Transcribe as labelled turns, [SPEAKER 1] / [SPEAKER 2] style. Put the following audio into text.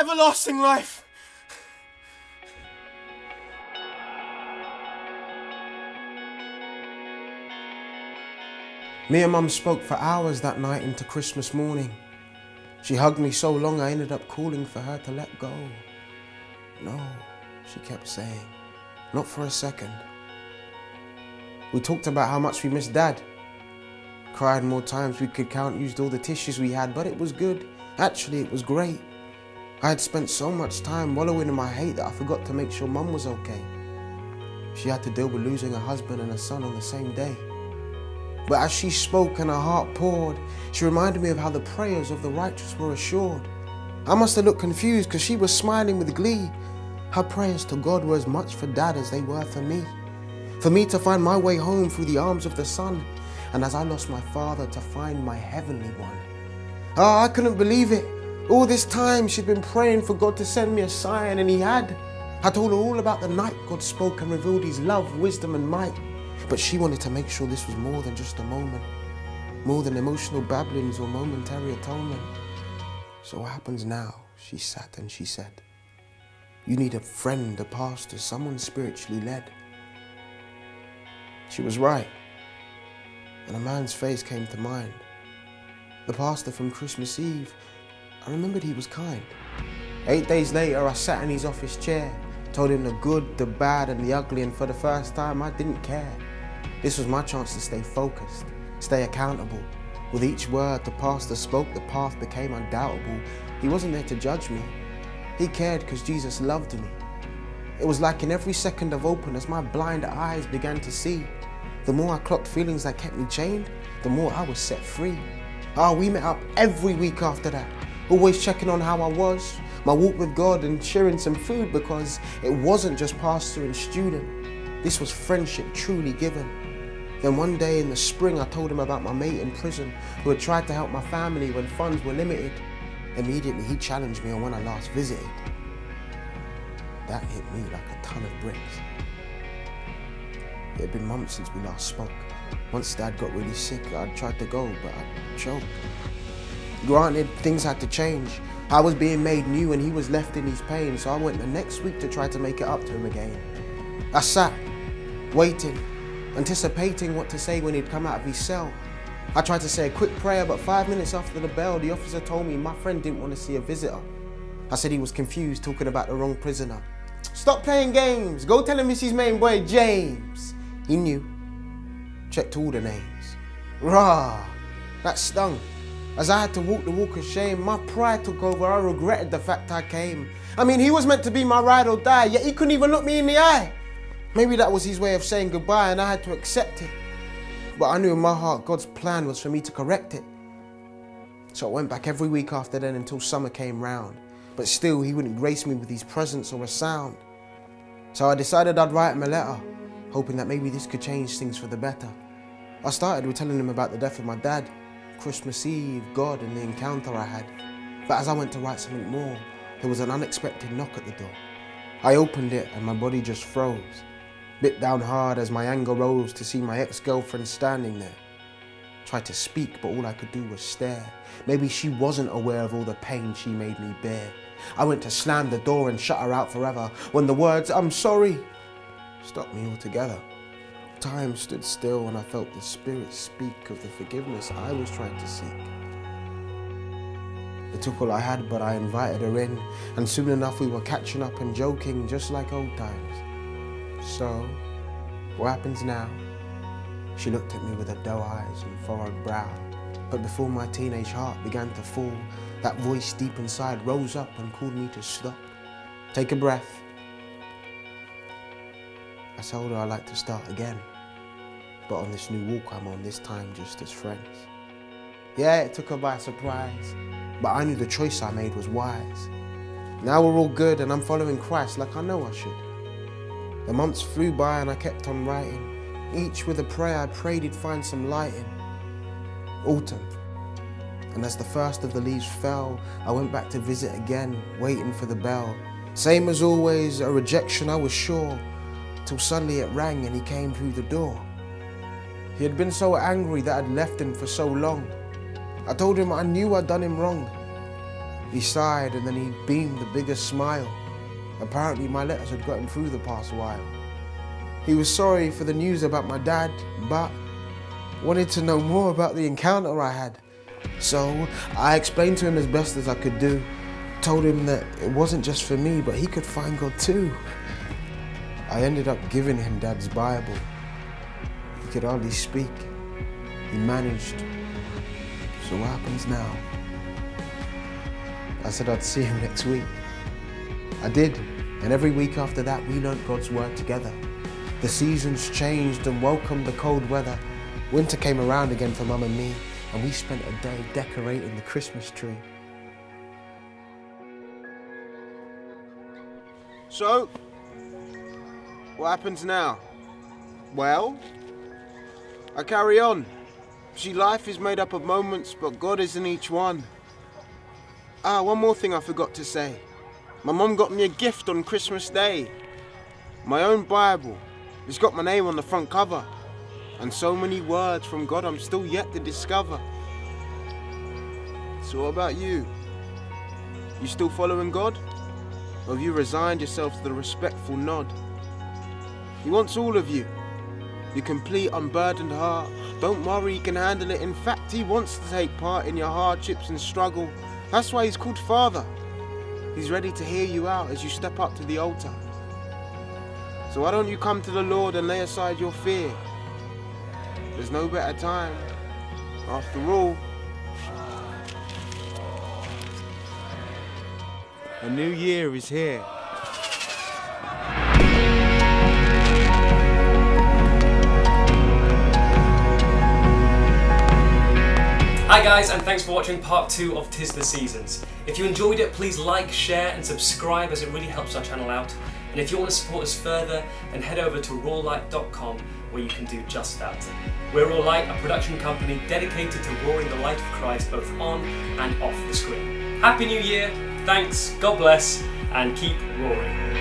[SPEAKER 1] everlasting life. Me and Mum spoke for hours that night into Christmas morning. She hugged me so long I ended up calling for her to let go. No, she kept saying, not for a second. We talked about how much we missed Dad. Cried more times we could count, used all the tissues we had, but it was good. Actually, it was great. I had spent so much time wallowing in my hate that I forgot to make sure Mum was okay. She had to deal with losing a husband and a son on the same day. But as she spoke and her heart poured, she reminded me of how the prayers of the righteous were assured. I must have looked confused because she was smiling with glee. Her prayers to God were as much for Dad as they were for me. For me to find my way home through the arms of the Son, and as I lost my father, to find my heavenly one. Oh, I couldn't believe it. All this time she'd been praying for God to send me a sign, and he had. I told her all about the night God spoke and revealed his love, wisdom and might. But she wanted to make sure this was more than just a moment, more than emotional babblings or momentary atonement. So what happens now? She sat and she said, you need a friend, a pastor, someone spiritually led. She was right, and a man's face came to mind. The pastor from Christmas Eve. I remembered he was kind. 8 days later, I sat in his office chair, told him the good, the bad and the ugly, and for the first time I didn't care. This was my chance to stay focused, stay accountable. With each word the pastor spoke, the path became undoubtable. He wasn't there to judge me. He cared because Jesus loved me. It was like in every second of openness, my blind eyes began to see. The more I clocked feelings that kept me chained, the more I was set free. We met up every week after that, always checking on how I was, my walk with God, and sharing some food, because it wasn't just pastor and student. This was friendship truly given. Then one day in the spring, I told him about my mate in prison who had tried to help my family when funds were limited. Immediately, he challenged me on when I last visited. That hit me like a ton of bricks. It had been months since we last spoke. Once Dad got really sick, I tried to go, but I choked. Granted, things had to change. I was being made new and he was left in his pain, so I went the next week to try to make it up to him again. I sat, waiting, anticipating what to say when he'd come out of his cell. I tried to say a quick prayer, but 5 minutes after the bell, the officer told me my friend didn't want to see a visitor. I said he was confused, talking about the wrong prisoner. Stop playing games. Go tell him it's his main boy, James. He knew. Checked all the names. Rah, that stung. As I had to walk the walk of shame, my pride took over. I regretted the fact I came. I mean, he was meant to be my ride or die, yet he couldn't even look me in the eye. Maybe that was his way of saying goodbye and I had to accept it. But I knew in my heart God's plan was for me to correct it. So I went back every week after then until summer came round. But still, he wouldn't grace me with his presence or a sound. So I decided I'd write him a letter, hoping that maybe this could change things for the better. I started with telling him about the death of my dad, Christmas Eve, God, and the encounter I had. But as I went to write something more, there was an unexpected knock at the door. I opened it and my body just froze. Bit down hard as my anger rose to see my ex-girlfriend standing there. Tried to speak, but all I could do was stare. Maybe she wasn't aware of all the pain she made me bear. I went to slam the door and shut her out forever when the words, "I'm sorry," stopped me altogether. Time stood still and I felt the Spirit speak of the forgiveness I was trying to seek. It took all I had, but I invited her in, and soon enough we were catching up and joking just like old times. So, what happens now? She looked at me with her doe eyes and furrowed brow. But before my teenage heart began to fall, that voice deep inside rose up and called me to stop. Take a breath. I told her I'd like to start again. But on this new walk I'm on, this time just as friends. Yeah, it took her by surprise, but I knew the choice I made was wise. Now we're all good and I'm following Christ like I know I should. The months flew by and I kept on writing. Each with a prayer I prayed he'd find some light in. Autumn. And as the first of the leaves fell, I went back to visit again, waiting for the bell. Same as always, a rejection I was sure, till suddenly it rang and he came through the door. He had been so angry that I'd left him for so long. I told him I knew I'd done him wrong. He sighed and then he beamed the biggest smile. Apparently my letters had got him through the past while. He was sorry for the news about my dad, but wanted to know more about the encounter I had. So I explained to him as best as I could do. Told him that it wasn't just for me, but he could find God too. I ended up giving him Dad's Bible. He could hardly speak. He managed. So what happens now? I said I'd see him next week. I did, and every week after that we learnt God's word together. The seasons changed and welcomed the cold weather. Winter came around again for Mum and me, and we spent a day decorating the Christmas tree. So, what happens now? Well, I carry on. See, life is made up of moments, but God is in each one. One more thing I forgot to say. My mum got me a gift on Christmas Day. My own Bible. It's got my name on the front cover. And so many words from God I'm still yet to discover. So what about you? You still following God? Or have you resigned yourself to the respectful nod? He wants all of you. Your complete unburdened heart. Don't worry, he can handle it. In fact, he wants to take part in your hardships and struggle. That's why he's called Father. He's ready to hear you out as you step up to the altar. So why don't you come to the Lord and lay aside your fear? There's no better time. After all, a new year is here.
[SPEAKER 2] Hi guys, and thanks for watching part 2 of 'Tis the Seasons. If you enjoyed it, please like, share and subscribe, as it really helps our channel out. And if you want to support us further, then head over to rawlight.com, where you can do just that. We're Raw Light, a production company dedicated to roaring the light of Christ both on and off the screen. Happy New Year, thanks, God bless, and keep roaring.